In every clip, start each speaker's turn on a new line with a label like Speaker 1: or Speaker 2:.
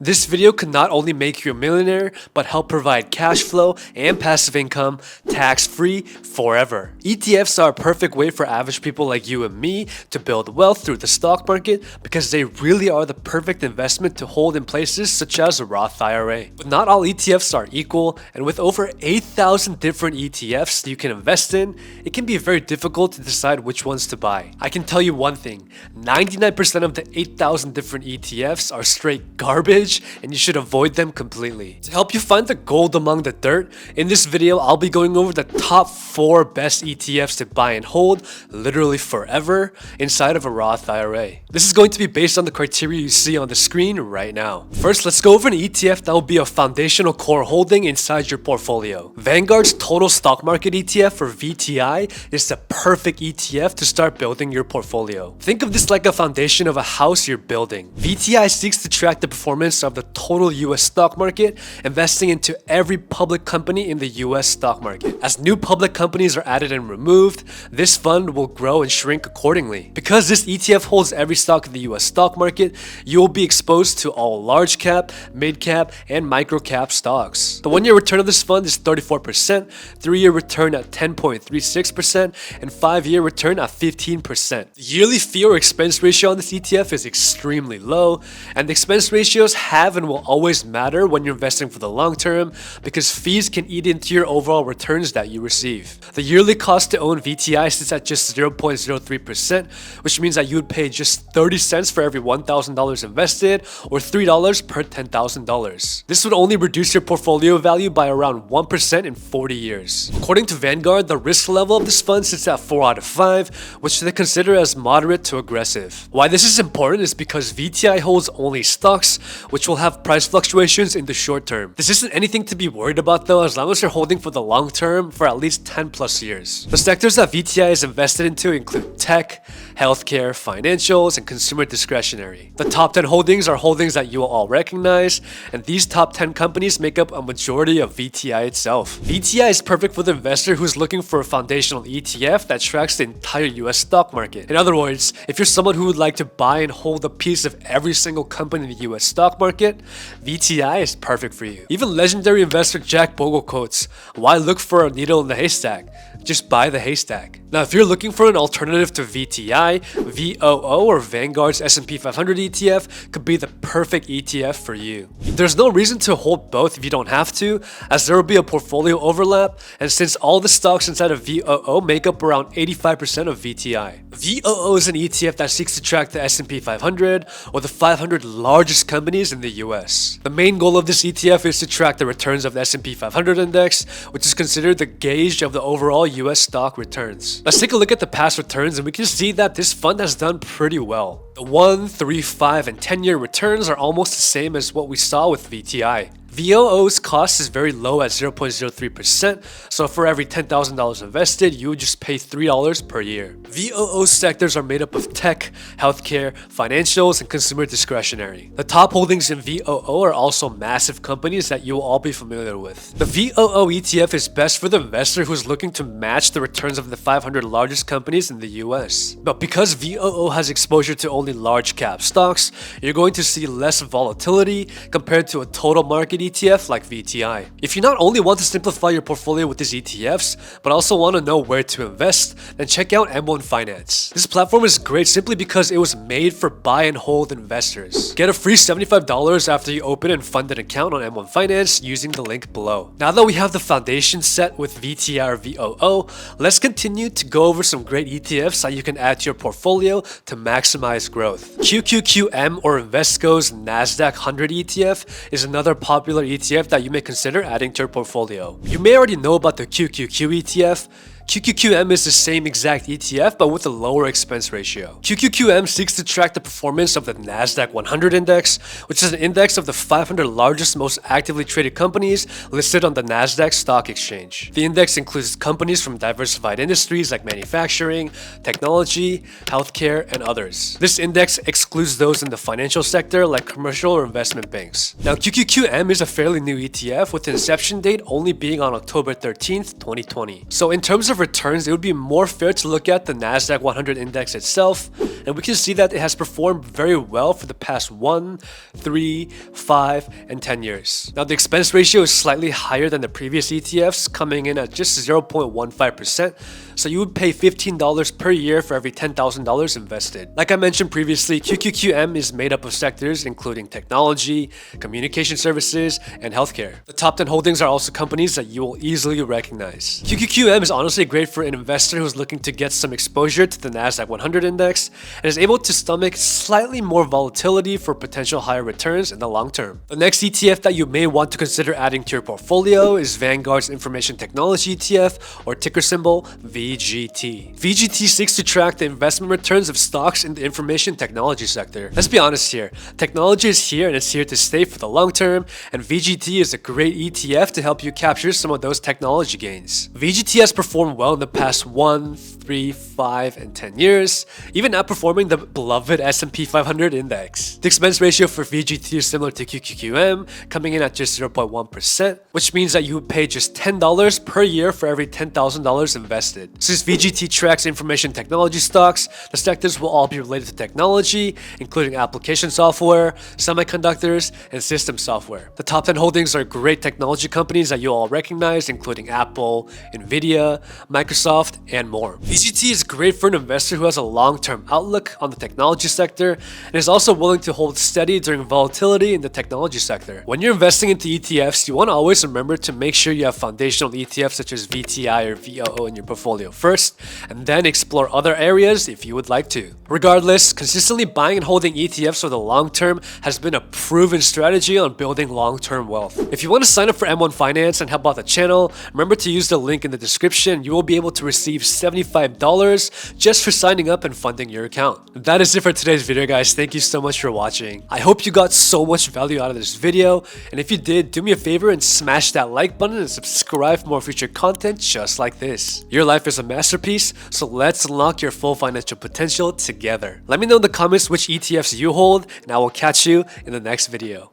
Speaker 1: This video could not only make you a millionaire, but help provide cash flow and passive income tax-free forever. ETFs are a perfect way for average people like you and me to build wealth through the stock market because they really are the perfect investment to hold in places such as a Roth IRA. But not all ETFs are equal, and with over 8,000 different ETFs you can invest in, it can be very difficult to decide which ones to buy. I can tell you one thing, 99% of the 8,000 different ETFs are straight garbage, and you should avoid them completely. To help you find the gold among the dirt, in this video I'll be going over the top 4 best ETFs to buy and hold literally forever inside of a Roth IRA. This is going to be based on the criteria you see on the screen right now. First, let's go over an ETF that will be a foundational core holding inside your portfolio. Vanguard's Total Stock Market ETF, or VTI, is the perfect ETF to start building your portfolio. Think of this like a foundation of a house you're building. VTI seeks to track the performance of the total US stock market, investing into every public company in the US stock market. As new public companies are added and removed, this fund will grow and shrink accordingly. Because this ETF holds every stock in the US stock market, you will be exposed to all large cap, mid cap, and micro cap stocks. The 1-year return of this fund is 34%, 3-year return at 10.36%, and 5-year return at 15%. The yearly fee or expense ratio on this ETF is extremely low, and the expense ratios have and will always matter when you're investing for the long term because fees can eat into your overall returns that you receive. The yearly cost to own VTI sits at just 0.03%, which means that you would pay just 30 cents for every $1,000 invested or $3 per $10,000. This would only reduce your portfolio value by around 1% in 40 years. According to Vanguard, the risk level of this fund sits at 4 out of 5, which they consider as moderate to aggressive. Why this is important is because VTI holds only stocks, which will have price fluctuations in the short term. This isn't anything to be worried about though, as long as you're holding for the long term for at least 10 plus years. The sectors that VTI is invested into include tech, healthcare, financials, and consumer discretionary. The top 10 holdings are holdings that you will all recognize, and these top 10 companies make up a majority of VTI itself. VTI is perfect for the investor who's looking for a foundational ETF that tracks the entire US stock market. In other words, if you're someone who would like to buy and hold a piece of every single company in the US stock market, VTI is perfect for you. Even legendary investor Jack Bogle quotes, "Why look for a needle in the haystack? Just buy the haystack." Now, if you're looking for an alternative to VTI, VOO or Vanguard's S&P 500 ETF could be the perfect ETF for you. There's no reason to hold both if you don't have to, as there will be a portfolio overlap, and since all the stocks inside of VOO make up around 85% of VTI. VOO is an ETF that seeks to track the S&P 500 or the 500 largest companies in the US. The main goal of this ETF is to track the returns of the S&P 500 index, which is considered the gauge of the overall US stock returns. Let's take a look at the past returns, and we can see that this fund has done pretty well. The 1, 3, 5, and 10-year returns are almost the same as what we saw with VTI. VOO's cost is very low at 0.03%, so for every $10,000 invested, you would just pay $3 per year. VOO's sectors are made up of tech, healthcare, financials, and consumer discretionary. The top holdings in VOO are also massive companies that you will all be familiar with. The VOO ETF is best for the investor who's looking to match the returns of the 500 largest companies in the US. But because VOO has exposure to only large cap stocks, you're going to see less volatility compared to a total market ETF like VTI. If you not only want to simplify your portfolio with these ETFs, but also want to know where to invest, then check out M1 Finance. This platform is great simply because it was made for buy and hold investors. Get a free $75 after you open and fund an account on M1 Finance using the link below. Now that we have the foundation set with VTI or VOO, let's continue to go over some great ETFs that you can add to your portfolio to maximize growth. QQQM or Invesco's NASDAQ 100 ETF is another popular ETF that you may consider adding to your portfolio. You may already know about the QQQ ETF. QQQM is the same exact ETF but with a lower expense ratio. QQQM seeks to track the performance of the NASDAQ 100 index, which is an index of the 500 largest most actively traded companies listed on the NASDAQ stock exchange. The index includes companies from diversified industries like manufacturing, technology, healthcare, and others. This index excludes those in the financial sector like commercial or investment banks. Now, QQQM is a fairly new ETF with the inception date only being on October 13th, 2020. So in terms of of returns, it would be more fair to look at the NASDAQ 100 index itself, and we can see that it has performed very well for the past 1, 3, 5, and 10 years. Now the expense ratio is slightly higher than the previous ETFs, coming in at just 0.15%, so you would pay $15 per year for every $10,000 invested. Like I mentioned previously, QQQM is made up of sectors including technology, communication services, and healthcare. The top 10 holdings are also companies that you will easily recognize. QQQM is honestly great for an investor who's looking to get some exposure to the NASDAQ 100 index and is able to stomach slightly more volatility for potential higher returns in the long term. The next ETF that you may want to consider adding to your portfolio is Vanguard's Information Technology ETF, or ticker symbol VGT. VGT seeks to track the investment returns of stocks in the information technology sector. Let's be honest here, technology is here and it's here to stay for the long term, and VGT is a great ETF to help you capture some of those technology gains. VGT has performed well in the past 1, 3, 5, and 10 years, even outperforming the beloved S&P 500 index. The expense ratio for VGT is similar to QQQM, coming in at just 0.1%, which means that you would pay just $10 per year for every $10,000 invested. Since VGT tracks information technology stocks, the sectors will all be related to technology, including application software, semiconductors, and system software. The top 10 holdings are great technology companies that you all recognize, including Apple, Nvidia, Microsoft, and more. VGT is great for an investor who has a long-term outlook on the technology sector and is also willing to hold steady during volatility in the technology sector. When you're investing into ETFs, you want to always remember to make sure you have foundational ETFs such as VTI or VOO in your portfolio first, and then explore other areas if you would like to. Regardless, consistently buying and holding ETFs for the long term has been a proven strategy on building long-term wealth. If you want to sign up for M1 Finance and help out the channel, remember to use the link in the description. You will be able to receive $75 just for signing up and funding your account. That is it for today's video, guys. Thank you so much for watching. I hope you got so much value out of this video, and if you did, do me a favor and smash that like button and subscribe for more future content just like this. Your life is a masterpiece, so let's unlock your full financial potential together. Let me know in the comments which ETFs you hold, and I will catch you in the next video.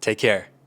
Speaker 1: Take care.